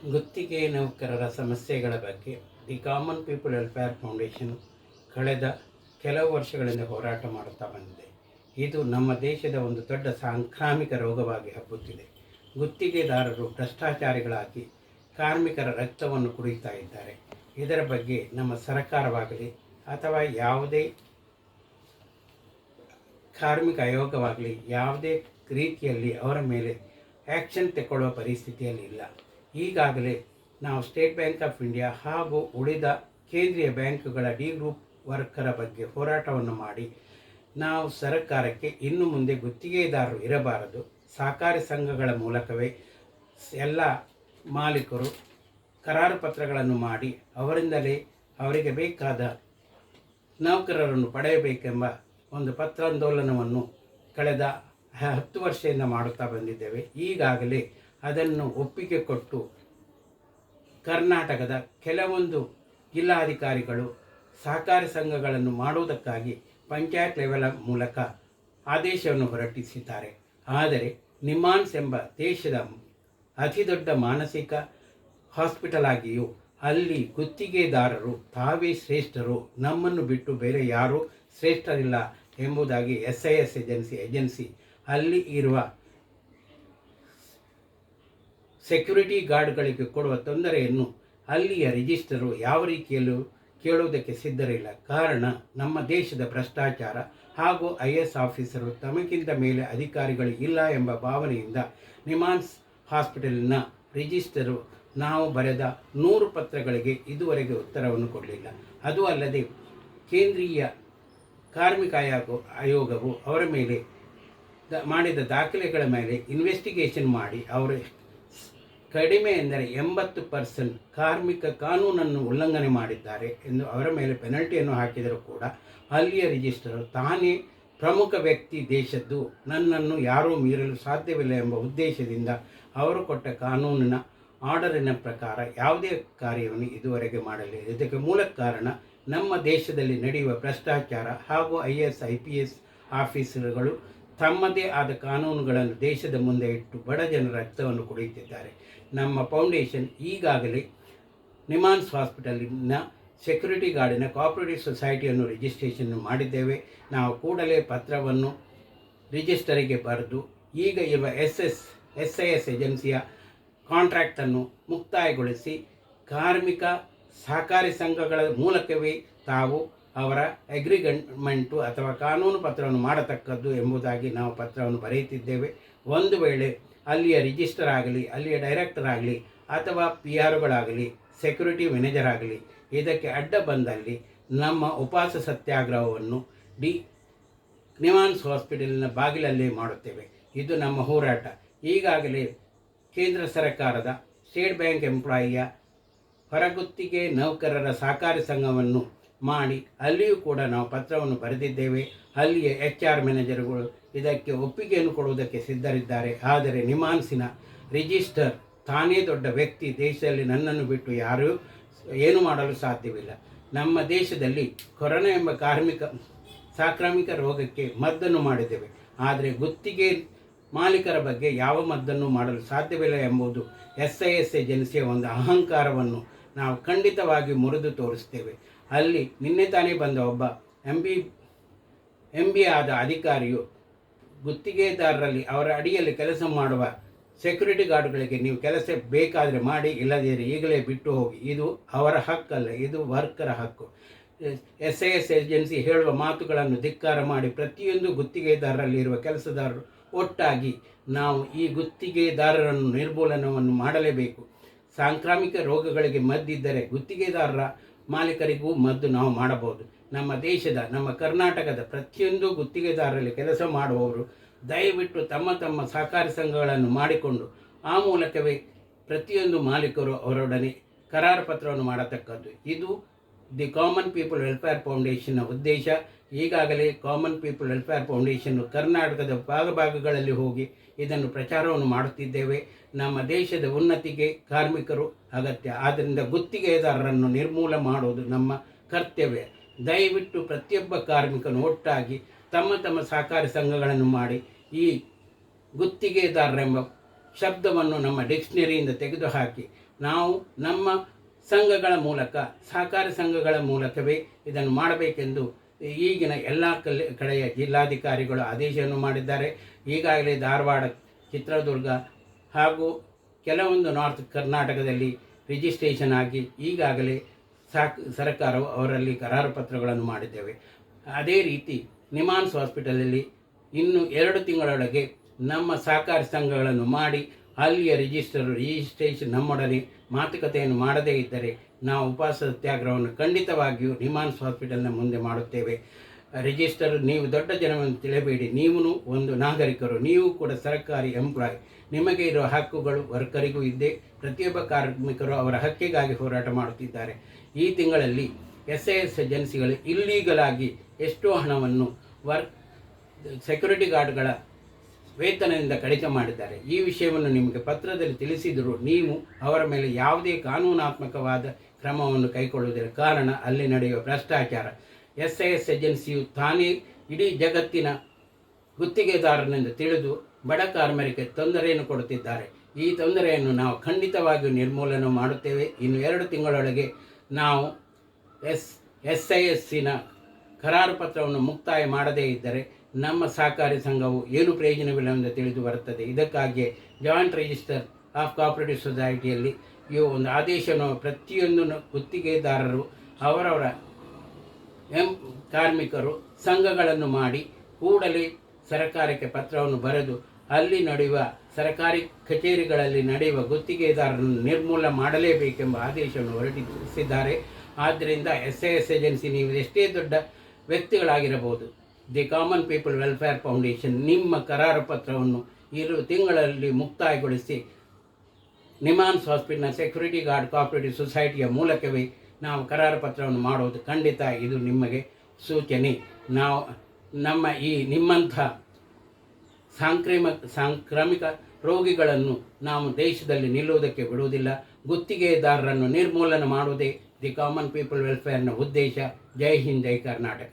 ಗುತ್ತಿಗೆ ನೌಕರರ ಸಮಸ್ಯೆಗಳ ಬಗ್ಗೆ the common people welfare foundation ಕಳೆದ ಕೆಲವು ವರ್ಷಗಳಿಂದ ಹೋರಾಟ ಮಾಡುತ್ತಾ ಬಂದಿದೆ. ಇದು ನಮ್ಮ ದೇಶದ ಒಂದು ದೊಡ್ಡ ಸಾಂಕ್ರಾಮಿಕ ರೋಗವಾಗಿ ಹಬ್ಬುತ್ತಿದೆ. ಗುತ್ತಿಗೆದಾರರು ಭ್ರಷ್ಟಾಚಾರಿಗಳಾಗಿ ಕಾರ್ಮಿಕರ ರಕ್ತವನ್ನು ಕುಡಿಯುತ್ತಾ ಇದ್ದಾರೆ. ಇದರ ಬಗ್ಗೆ ನಮ್ಮ ಸರ್ಕಾರವಾಗಲಿ ಅಥವಾ ಯಾವುದೇ ಕಾರ್ಮಿಕ ಆಯೋಗವಾಗಲಿ ಯಾವುದೇ ರೀತಿಯಲ್ಲಿ ಅವರ ಮೇಲೆ ಆ್ಯಕ್ಷನ್ ತಗೊಳ್ಳುವ ಪರಿಸ್ಥಿತಿಯಲ್ಲಿ ಇಲ್ಲ. ಈಗಾಗಲೇ ನಾವು ಸ್ಟೇಟ್ ಬ್ಯಾಂಕ್ ಆಫ್ ಇಂಡಿಯಾ ಹಾಗೂ ಉಳಿದ ಕೇಂದ್ರೀಯ ಬ್ಯಾಂಕುಗಳ ಡಿ ಗ್ರೂಪ್ ವರ್ಕರ ಬಗ್ಗೆ ಹೋರಾಟವನ್ನು ಮಾಡಿ ನಾವು ಸರ್ಕಾರಕ್ಕೆ ಇನ್ನು ಮುಂದೆ ಗುತ್ತಿಗೆದಾರರು ಇರಬಾರದು, ಸಹಕಾರಿ ಸಂಘಗಳ ಮೂಲಕವೇ ಎಲ್ಲ ಮಾಲೀಕರು ಕರಾರು ಪತ್ರಗಳನ್ನು ಮಾಡಿ ಅವರಿಂದಲೇ ಅವರಿಗೆ ಬೇಕಾದ ನೌಕರರನ್ನು ಪಡೆಯಬೇಕೆಂಬ ಒಂದು ಪತ್ರಾಂದೋಲನವನ್ನು ಕಳೆದ 10 ವರ್ಷದಿಂದ ಮಾಡುತ್ತಾ ಬಂದಿದ್ದೇವೆ. ಈಗಾಗಲೇ ಅದನ್ನು ಒಪ್ಪಿಗೆ ಕೊಟ್ಟು ಕರ್ನಾಟಕದ ಕೆಲವೊಂದು ಜಿಲ್ಲಾಧಿಕಾರಿಗಳು ಸಹಕಾರಿ ಸಂಘಗಳನ್ನು ಮಾಡುವುದಕ್ಕಾಗಿ ಪಂಚಾಯತ್ ಲೆವೆಲ್ ಮೂಲಕ ಆದೇಶವನ್ನು ಹೊರಡಿಸಿದ್ದಾರೆ. ಆದರೆ ನಿಮಾನ್ಸ್ ಎಂಬ ದೇಶದ ಅತಿ ದೊಡ್ಡ ಮಾನಸಿಕ ಹಾಸ್ಪಿಟಲ್ ಆಗಿಯೂ ಅಲ್ಲಿ ಗುತ್ತಿಗೆದಾರರು ತಾವೇ ಶ್ರೇಷ್ಠರು, ನಮ್ಮನ್ನು ಬಿಟ್ಟು ಬೇರೆ ಯಾರೂ ಶ್ರೇಷ್ಠರಿಲ್ಲ ಎಂಬುದಾಗಿ SIS ಏಜೆನ್ಸಿ ಅಲ್ಲಿ ಇರುವ ಸೆಕ್ಯೂರಿಟಿ ಗಾರ್ಡ್ಗಳಿಗೆ ಕೊಡುವ ತೊಂದರೆಯನ್ನು ಅಲ್ಲಿಯ ರಿಜಿಸ್ಟರು ಯಾವ ರೀತಿಯಲ್ಲೂ ಕೇಳುವುದಕ್ಕೆ ಸಿದ್ಧರಿಲ್ಲ. ಕಾರಣ ನಮ್ಮ ದೇಶದ ಭ್ರಷ್ಟಾಚಾರ ಹಾಗೂ IS ಆಫೀಸರು ತಮಗಿಂತ ಮೇಲೆ ಅಧಿಕಾರಿಗಳು ಇಲ್ಲ ಎಂಬ ಭಾವನೆಯಿಂದ ನಿಮಾನ್ಸ್ ಹಾಸ್ಪಿಟಲಿನ ರಿಜಿಸ್ಟರು ನಾವು ಬರೆದ 100 ಪತ್ರಗಳಿಗೆ ಇದುವರೆಗೆ ಉತ್ತರವನ್ನು ಕೊಡಲಿಲ್ಲ. ಅದು ಅಲ್ಲದೆ ಕೇಂದ್ರೀಯ ಕಾರ್ಮಿಕ ಆಯೋಗವು ಅವರ ಮೇಲೆ ಮಾಡಿದ ದಾಖಲೆಗಳ ಮೇಲೆ ಇನ್ವೆಸ್ಟಿಗೇಷನ್ ಮಾಡಿ ಅವರು ಕಡಿಮೆ ಎಂದರೆ 80% ಕಾರ್ಮಿಕ ಕಾನೂನನ್ನು ಉಲ್ಲಂಘನೆ ಮಾಡಿದ್ದಾರೆ ಎಂದು ಅವರ ಮೇಲೆ ಪೆನಲ್ಟಿಯನ್ನು ಹಾಕಿದರೂ ಕೂಡ ಅಲ್ಲಿಯ ರಿಜಿಸ್ಟರ್ ತಾನೇ ಪ್ರಮುಖ ವ್ಯಕ್ತಿ ದೇಶದ್ದು, ನನ್ನನ್ನು ಯಾರೂ ಮೀರಲು ಸಾಧ್ಯವಿಲ್ಲ ಎಂಬ ಉದ್ದೇಶದಿಂದ ಅವರು ಕೊಟ್ಟ ಕಾನೂನಿನ ಆರ್ಡರಿನ ಪ್ರಕಾರ ಯಾವುದೇ ಕಾರ್ಯವನ್ನು ಇದುವರೆಗೆ ಮಾಡಲಿಲ್ಲ. ಇದಕ್ಕೆ ಮೂಲ ಕಾರಣ ನಮ್ಮ ದೇಶದಲ್ಲಿ ನಡೆಯುವ ಭ್ರಷ್ಟಾಚಾರ ಹಾಗೂ IS IPS ಆಫೀಸರ್ಗಳು ತಮ್ಮದೇ ಆದ ಕಾನೂನುಗಳನ್ನು ದೇಶದ ಮುಂದೆ ಇಟ್ಟು ಬಡ ಜನರ ರಕ್ತವನ್ನು ಕುಡಿಯುತ್ತಿದ್ದಾರೆ. ನಮ್ಮ ಫೌಂಡೇಶನ್ ಈಗಾಗಲೇ ನಿಮಾನ್ಸ್ ಹಾಸ್ಪಿಟಲಿನ ಸೆಕ್ಯೂರಿಟಿ ಗಾರ್ಡಿನ ಕೋಆಪರೇಟಿವ್ ಸೊಸೈಟಿಯನ್ನು ರಿಜಿಸ್ಟ್ರೇಷನ್ ಮಾಡಿದ್ದೇವೆ. ನಾವು ಕೂಡಲೇ ಪತ್ರವನ್ನು ರಿಜಿಸ್ಟರಿಗೆ ಬರೆದು ಈಗ ಇರುವ SIS ಏಜೆನ್ಸಿಯ ಕಾಂಟ್ರಾಕ್ಟನ್ನು ಮುಕ್ತಾಯಗೊಳಿಸಿ ಕಾರ್ಮಿಕ ಸಹಕಾರಿ ಸಂಘಗಳ ಮೂಲಕವೇ ತಾವು ಅವರ ಅಗ್ರಿಮೆಂಟು ಅಥವಾ ಕಾನೂನು ಪತ್ರವನ್ನು ಮಾಡತಕ್ಕದ್ದು ಎಂಬುದಾಗಿ ನಾವು ಪತ್ರವನ್ನು ಬರೆಯುತ್ತಿದ್ದೇವೆ. ಒಂದು ವೇಳೆ ಅಲ್ಲಿಯ ರಿಜಿಸ್ಟರ್ ಆಗಲಿ, ಅಲ್ಲಿಯ ಡೈರೆಕ್ಟರ್ ಆಗಲಿ ಅಥವಾ PRಗಳಾಗಲಿ, ಸೆಕ್ಯೂರಿಟಿ ಮ್ಯಾನೇಜರ್ ಆಗಲಿ ಇದಕ್ಕೆ ಅಡ್ಡ ಬಂದಲ್ಲಿ ನಮ್ಮ ಉಪವಾಸ ಸತ್ಯಾಗ್ರಹವನ್ನು ನಿಮಾನ್ಸ್ ಹಾಸ್ಪಿಟಲಿನ ಬಾಗಿಲಲ್ಲೇ ಮಾಡುತ್ತೇವೆ. ಇದು ನಮ್ಮ ಹೋರಾಟ. ಈಗಾಗಲೇ ಕೇಂದ್ರ ಸರ್ಕಾರದ ಸ್ಟೇಟ್ ಬ್ಯಾಂಕ್ ಎಂಪ್ಲಾಯಿಯ ಹೊರಗುತ್ತಿಗೆ ನೌಕರರ ಸಹಕಾರಿ ಸಂಘವನ್ನು ಮಾಡಿ ಅಲ್ಲಿಯೂ ಕೂಡ ನಾವು ಪತ್ರವನ್ನು ಬರೆದಿದ್ದೇವೆ. ಅಲ್ಲಿಯ HR ಮ್ಯಾನೇಜರ್ಗಳು ಇದಕ್ಕೆ ಒಪ್ಪಿಗೆಯನ್ನು ಕೊಡುವುದಕ್ಕೆ ಸಿದ್ಧರಿದ್ದಾರೆ. ಆದರೆ ನಿಮಾನ್ಸಿನ ರಿಜಿಸ್ಟರ್ ತಾನೇ ದೊಡ್ಡ ವ್ಯಕ್ತಿ, ದೇಶದಲ್ಲಿ ನನ್ನನ್ನು ಬಿಟ್ಟು ಯಾರೂ ಏನು ಮಾಡಲು ಸಾಧ್ಯವಿಲ್ಲ. ನಮ್ಮ ದೇಶದಲ್ಲಿ ಕೊರೋನಾ ಎಂಬ ಸಾಂಕ್ರಾಮಿಕ ರೋಗಕ್ಕೆ ಮದ್ದನ್ನು ಮಾಡಿದ್ದೇವೆ, ಆದರೆ ಗುತ್ತಿಗೆ ಮಾಲೀಕರ ಬಗ್ಗೆ ಯಾವ ಮದ್ದನ್ನು ಮಾಡಲು ಸಾಧ್ಯವಿಲ್ಲ ಎಂಬುದು SIS ಏಜೆನ್ಸಿಯ ಒಂದು ಅಹಂಕಾರವನ್ನು ನಾವು ಖಂಡಿತವಾಗಿ ಮುರಿದು ತೋರಿಸ್ತೇವೆ. ಅಲ್ಲಿ ನಿನ್ನೆ ತಾನೇ ಬಂದ ಒಬ್ಬ MBA ಆದ ಅಧಿಕಾರಿಯು ಗುತ್ತಿಗೆದಾರರಲ್ಲಿ ಅವರ ಅಡಿಯಲ್ಲಿ ಕೆಲಸ ಮಾಡುವ ಸೆಕ್ಯೂರಿಟಿ ಗಾರ್ಡ್ಗಳಿಗೆ ನೀವು ಕೆಲಸ ಬೇಕಾದರೆ ಮಾಡಿ, ಇಲ್ಲದೇ ಈಗಲೇ ಬಿಟ್ಟು ಹೋಗಿ, ಇದು ಅವರ ಹಕ್ಕಲ್ಲ, ಇದು ವರ್ಕರ ಹಕ್ಕು. SIS ಏಜೆನ್ಸಿ ಹೇಳುವ ಮಾತುಗಳನ್ನು ಧಿಕ್ಕಾರ ಮಾಡಿ ಪ್ರತಿಯೊಂದು ಗುತ್ತಿಗೆದಾರರಲ್ಲಿರುವ ಕೆಲಸದಾರರು ಒಟ್ಟಾಗಿ ನಾವು ಈ ಗುತ್ತಿಗೆದಾರರನ್ನು ನಿರ್ಮೂಲನವನ್ನು ಮಾಡಲೇಬೇಕು. ಸಾಂಕ್ರಾಮಿಕ ರೋಗಗಳಿಗೆ ಮದ್ದಿದ್ದರೆ ಗುತ್ತಿಗೆದಾರರ ಮಾಲೀಕರಿಗೂ ಮದ್ದು ನಾವು ಮಾಡಬಹುದು. ನಮ್ಮ ದೇಶದ, ನಮ್ಮ ಕರ್ನಾಟಕದ ಪ್ರತಿಯೊಂದು ಗುತ್ತಿಗೆದಾರರಲ್ಲಿ ಕೆಲಸ ಮಾಡುವವರು ದಯವಿಟ್ಟು ತಮ್ಮ ಸಹಕಾರಿ ಸಂಘಗಳನ್ನು ಮಾಡಿಕೊಂಡು ಆ ಮೂಲಕವೇ ಪ್ರತಿಯೊಂದು ಮಾಲೀಕರು ಅವರೊಡನೆ ಕರಾರು ಪತ್ರವನ್ನು ಮಾಡತಕ್ಕದ್ದು. ಇದು ದಿ ಕಾಮನ್ ಪೀಪಲ್ ವೆಲ್ಫೇರ್ ಫೌಂಡೇಶನ್ನ ಉದ್ದೇಶ. ಈಗಾಗಲೇ ಕಾಮನ್ ಪೀಪಲ್ ವೆಲ್ಫೇರ್ ಫೌಂಡೇಶನ್ ಕರ್ನಾಟಕದ ಭಾಗಗಳಲ್ಲಿ ಹೋಗಿ ಇದನ್ನು ಪ್ರಚಾರವನ್ನು ಮಾಡುತ್ತಿದ್ದೇವೆ. ನಮ್ಮ ದೇಶದ ಉನ್ನತಿಗೆ ಕಾರ್ಮಿಕರು ಅಗತ್ಯ, ಆದ್ದರಿಂದ ಗುತ್ತಿಗೆದಾರರನ್ನು ನಿರ್ಮೂಲ ಮಾಡುವುದು ನಮ್ಮ ಕರ್ತವ್ಯ. ದಯವಿಟ್ಟು ಪ್ರತಿಯೊಬ್ಬ ಕಾರ್ಮಿಕನು ಒಟ್ಟಾಗಿ ತಮ್ಮ ಸಹಕಾರಿ ಸಂಘಗಳನ್ನು ಮಾಡಿ ಈ ಗುತ್ತಿಗೆದಾರರೆಂಬ ಶಬ್ದವನ್ನು ನಮ್ಮ ಡಿಕ್ಷನರಿಯಿಂದ ತೆಗೆದುಹಾಕಿ ನಾವು ನಮ್ಮ ಸಂಘಗಳ ಮೂಲಕ, ಸಹಕಾರಿ ಸಂಘಗಳ ಮೂಲಕವೇ ಇದನ್ನು ಮಾಡಬೇಕೆಂದು ಈಗಿನ ಎಲ್ಲ ಕಡೆಯ ಜಿಲ್ಲಾಧಿಕಾರಿಗಳು ಆದೇಶವನ್ನು ಮಾಡಿದ್ದಾರೆ. ಈಗಾಗಲೇ ಧಾರವಾಡ, ಚಿತ್ರದುರ್ಗ ಹಾಗೂ ಕೆಲವೊಂದು ನಾರ್ತ್ ಕರ್ನಾಟಕದಲ್ಲಿ ರಿಜಿಸ್ಟ್ರೇಷನ್ ಆಗಿ ಈಗಾಗಲೇ ಸರ್ಕಾರವು ಅವರಲ್ಲಿ ಕರಾರು ಪತ್ರಗಳನ್ನು ಮಾಡಿದ್ದೇವೆ. ಅದೇ ರೀತಿ ನಿಮಾನ್ಸ್ ಹಾಸ್ಪಿಟಲಲ್ಲಿ ಇನ್ನು 2 ತಿಂಗಳೊಳಗೆ ನಮ್ಮ ಸಹಕಾರಿ ಸಂಘಗಳನ್ನು ಮಾಡಿ ಅಲ್ಲಿಯ ರಿಜಿಸ್ಟ್ರೇಷನ್ ನಮ್ಮೊಡನೆ ಮಾತುಕತೆಯನ್ನು ಮಾಡದೇ ಇದ್ದರೆ ನಾವು ಉಪವಾಸ ಸತ್ಯಾಗ್ರಹವನ್ನು ಖಂಡಿತವಾಗಿಯೂ ನಿಮಾನ್ಸ್ ಹಾಸ್ಪಿಟಲ್ನ ಮುಂದೆ ಮಾಡುತ್ತೇವೆ. ರಿಜಿಸ್ಟರ್, ನೀವು ದೊಡ್ಡ ಜನವನ್ನು ತಿಳಿಯಬೇಡಿ, ನೀವು ಒಂದು ನಾಗರಿಕರು, ನೀವು ಕೂಡ ಸರ್ಕಾರಿ ಎಂಪ್ಲಾಯ್, ನಿಮಗೆ ಇರುವ ಹಕ್ಕುಗಳು ವರ್ಕರಿಗೂ ಇದ್ದೇ. ಪ್ರತಿಯೊಬ್ಬ ಕಾರ್ಮಿಕರು ಅವರ ಹಕ್ಕಿಗಾಗಿ ಹೋರಾಟ ಮಾಡುತ್ತಿದ್ದಾರೆ. ಈ ತಿಂಗಳಲ್ಲಿ SAS ಏಜೆನ್ಸಿಗಳು ಇಲ್ಲೀಗಲ್ ಆಗಿ ಎಷ್ಟೋ ಹಣವನ್ನು ಸೆಕ್ಯೂರಿಟಿ ಗಾರ್ಡ್ಗಳ ವೇತನದಿಂದ ಕಡಿತ ಮಾಡಿದ್ದಾರೆ. ಈ ವಿಷಯವನ್ನು ನಿಮಗೆ ಪತ್ರದಲ್ಲಿ ತಿಳಿಸಿದರೂ ನೀವು ಅವರ ಮೇಲೆ ಯಾವುದೇ ಕಾನೂನಾತ್ಮಕವಾದ ಕ್ರಮವನ್ನು ಕೈಗೊಳ್ಳುವುದಿಲ್ಲ. ಕಾರಣ ಅಲ್ಲಿ ನಡೆಯುವ ಭ್ರಷ್ಟಾಚಾರ. SAS ಏಜೆನ್ಸಿಯು ತಾನೇ ಇಡೀ ಜಗತ್ತಿನ ಗುತ್ತಿಗೆದಾರನೆಂದು ತಿಳಿದು ಬಡ ಕಾರ್ಮಿಕರಿಗೆ ತೊಂದರೆಯನ್ನು ಕೊಡುತ್ತಿದ್ದಾರೆ. ಈ ತೊಂದರೆಯನ್ನು ನಾವು ಖಂಡಿತವಾಗಿಯೂ ನಿರ್ಮೂಲನೆ ಮಾಡುತ್ತೇವೆ. ಇನ್ನು 2 ತಿಂಗಳೊಳಗೆ ನಾವು SISನ ಕರಾರು ಪತ್ರವನ್ನು ಮುಕ್ತಾಯ ಮಾಡದೇ ಇದ್ದರೆ ನಮ್ಮ ಸಹಕಾರಿ ಸಂಘವು ಏನು ಪ್ರಯೋಜನವಿಲ್ಲವೆಂದು ತಿಳಿದು ಬರುತ್ತದೆ. ಇದಕ್ಕಾಗಿಯೇ ಜಾಯಿಂಟ್ ರಿಜಿಸ್ಟರ್ ಆಫ್ ಕೋಆಪರೇಟಿವ್ ಸೊಸೈಟಿಯಲ್ಲಿ ಈ ಒಂದು ಆದೇಶವನ್ನು ಪ್ರತಿಯೊಂದು ಗುತ್ತಿಗೆದಾರರು ಅವರವರ ಕಾರ್ಮಿಕರು ಸಂಘಗಳನ್ನು ಮಾಡಿ ಕೂಡಲೇ ಸರ್ಕಾರಕ್ಕೆ ಪತ್ರವನ್ನು ಬರೆದು ಅಲ್ಲಿ ನಡೆಯುವ ಸರ್ಕಾರಿ ಕಚೇರಿಗಳಲ್ಲಿ ನಡೆಯುವ ಗುತ್ತಿಗೆದಾರರನ್ನು ನಿರ್ಮೂಲನೆ ಮಾಡಲೇಬೇಕೆಂಬ ಆದೇಶವನ್ನು ಹೊರಡಿಸಿದ್ದಾರೆ. ಆದ್ದರಿಂದ SAS ಏಜೆನ್ಸಿ, ನೀವು ಎಷ್ಟೇ ದೊಡ್ಡ ವ್ಯಕ್ತಿಗಳಾಗಿರಬಹುದು, the common people welfare foundation ನಿಮ್ಮ ಕರಾರು ಪತ್ರವನ್ನು 2 ತಿಂಗಳಲ್ಲಿ ಮುಕ್ತಾಯಗೊಳಿಸಿ ನಿಮಾನ್ಸ್ ಹಾಸ್ಪಿಟಲ್ನ ಸೆಕ್ಯೂರಿಟಿ ಗಾರ್ಡ್ ಕೋಆಪರೇಟಿವ್ ಸೊಸೈಟಿಯ ಮೂಲಕವೇ ನಾವು ಕರಾರು ಪತ್ರವನ್ನು ಮಾಡುವುದು ಖಂಡಿತ. ಇದು ನಿಮಗೆ ಸೂಚನೆ. ನಾವು ನಿಮ್ಮಂಥ ಸಾಂಕ್ರಾಮಿಕ ರೋಗಿಗಳನ್ನು ನಾವು ದೇಶದಲ್ಲಿ ನಿಲ್ಲುವುದಕ್ಕೆ ಬಿಡುವುದಿಲ್ಲ. ಗುತ್ತಿಗೆದಾರರನ್ನು ನಿರ್ಮೂಲನೆ ಮಾಡುವುದೇ ದಿ ಕಾಮನ್ ಪೀಪಲ್ ವೆಲ್ಫೇರ್ನ ಉದ್ದೇಶ. ಜೈ ಹಿಂದ್, ಜೈ ಕರ್ನಾಟಕ.